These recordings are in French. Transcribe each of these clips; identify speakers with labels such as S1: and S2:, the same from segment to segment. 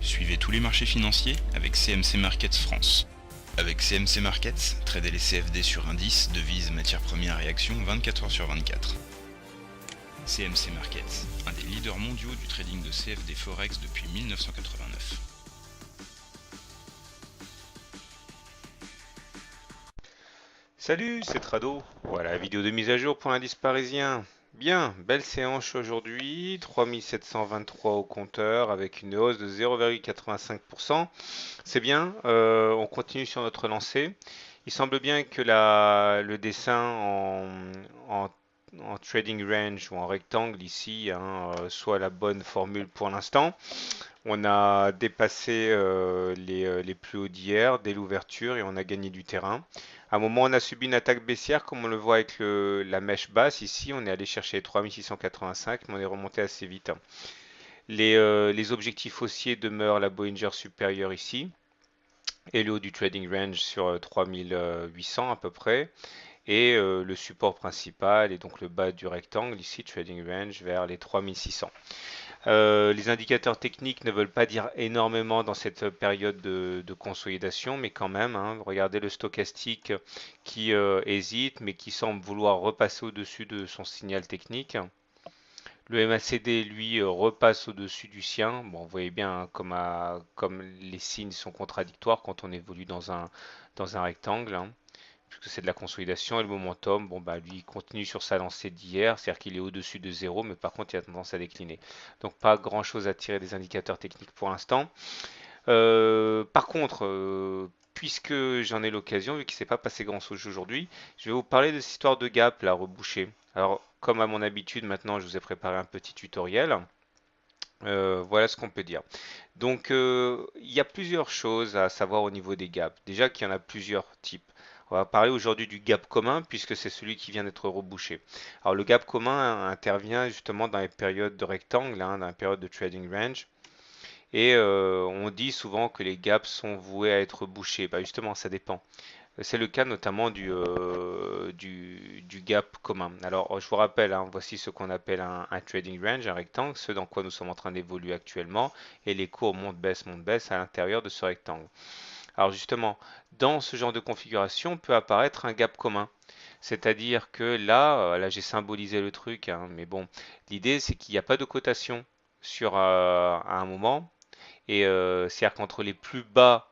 S1: Suivez tous les marchés financiers avec CMC Markets France. Avec CMC Markets, tradez les CFD sur indices, devises, matières premières et actions 24 heures sur 24. CMC Markets, un des leaders mondiaux du trading de CFD Forex depuis 1989.
S2: Salut, c'est Trado. Voilà, vidéo de mise à jour pour l'indice parisien. Bien, belle séance aujourd'hui, 3723 au compteur avec une hausse de 0,85%. C'est bien, on continue sur notre lancée. Il semble bien que le dessin en- en trading range ou en rectangle ici soit la bonne formule pour l'instant. On a dépassé les plus hauts d'hier dès l'ouverture et on a gagné du terrain. À un moment, on a subi une attaque baissière, comme on le voit avec la mèche basse. Ici, on est allé chercher les 3685, mais on est remonté assez vite. Les objectifs haussiers demeurent la Bollinger supérieure ici et le haut du trading range sur 3800 à peu près. Et le support principal est donc le bas du rectangle ici, trading range vers les 3600. Les indicateurs techniques ne veulent pas dire énormément dans cette période de consolidation, mais quand même, regardez le stochastique qui hésite, mais qui semble vouloir repasser au-dessus de son signal technique. Le MACD, lui, repasse au-dessus du sien. Bon, vous voyez bien comme les signes sont contradictoires quand on évolue dans un rectangle, puisque c'est de la consolidation et le momentum, bon bah lui il continue sur sa lancée d'hier, c'est-à-dire qu'il est au-dessus de zéro, mais par contre il a tendance à décliner. Donc pas grand-chose à tirer des indicateurs techniques pour l'instant. Par contre, puisque j'en ai l'occasion, vu qu'il ne s'est pas passé grand-chose aujourd'hui, je vais vous parler de cette histoire de gap là rebouché. Alors comme à mon habitude maintenant, je vous ai préparé un petit tutoriel. Voilà ce qu'on peut dire. Donc, il y a plusieurs choses à savoir au niveau des gaps. Déjà qu'il y en a plusieurs types. On va parler aujourd'hui du gap commun puisque c'est celui qui vient d'être rebouché. Alors, le gap commun intervient justement dans les périodes de rectangle, dans les périodes de trading range. Et on dit souvent que les gaps sont voués à être bouchés. Bah, justement, ça dépend. C'est le cas notamment du gap commun. Alors, je vous rappelle, voici ce qu'on appelle un trading range, un rectangle, ce dans quoi nous sommes en train d'évoluer actuellement, et les cours montent, baissent à l'intérieur de ce rectangle. Alors justement, dans ce genre de configuration peut apparaître un gap commun. C'est-à-dire que là j'ai symbolisé le truc, mais bon, l'idée c'est qu'il n'y a pas de cotation à un moment, et c'est-à-dire qu'entre les plus bas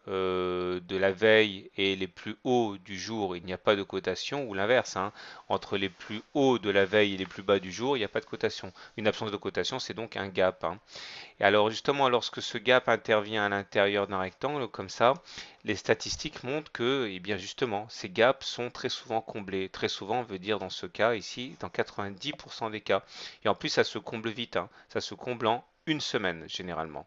S2: de la veille et les plus hauts du jour, il n'y a pas de cotation, ou l'inverse, entre les plus hauts de la veille et les plus bas du jour, il n'y a pas de cotation. Une absence de cotation, c'est donc un gap. Et alors justement, lorsque ce gap intervient à l'intérieur d'un rectangle comme ça, les statistiques montrent que, eh bien justement, ces gaps sont très souvent comblés. Très souvent veut dire dans ce cas ici, dans 90% des cas. Et en plus, ça se comble vite, ça se comble en une semaine généralement.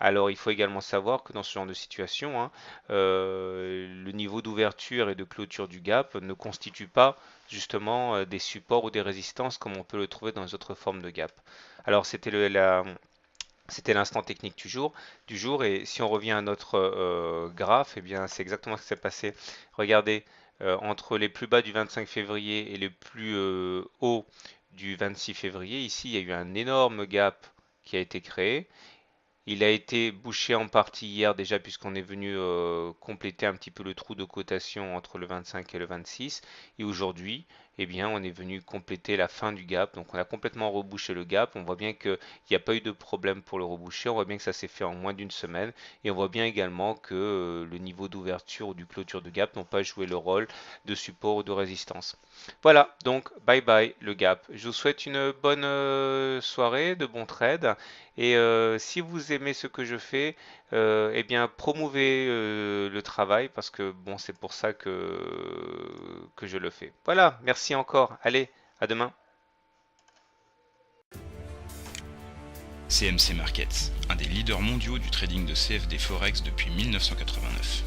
S2: Alors, il faut également savoir que dans ce genre de situation, le niveau d'ouverture et de clôture du gap ne constitue pas justement des supports ou des résistances comme on peut le trouver dans les autres formes de gap. Alors, c'était l'instant technique du jour, et si on revient à notre graphe, eh bien, c'est exactement ce qui s'est passé. Regardez, entre les plus bas du 25 février et les plus hauts du 26 février, ici, il y a eu un énorme gap qui a été créé. Il a été bouché en partie hier déjà puisqu'on est venu compléter un petit peu le trou de cotation entre le 25 et le 26. Et aujourd'hui, eh bien, on est venu compléter la fin du gap. Donc on a complètement rebouché le gap. On voit bien qu'il n'y a pas eu de problème pour le reboucher. On voit bien que ça s'est fait en moins d'une semaine. Et on voit bien également que le niveau d'ouverture ou du clôture de gap n'ont pas joué le rôle de support ou de résistance. Voilà, donc bye bye le gap. Je vous souhaite une bonne soirée, de bons trades. Et si vous aimez ce que je fais, eh bien promouvez le travail parce que bon, c'est pour ça que je le fais. Voilà, merci encore. Allez, à demain.
S1: CMC Markets, un des leaders mondiaux du trading de CFD Forex depuis 1989.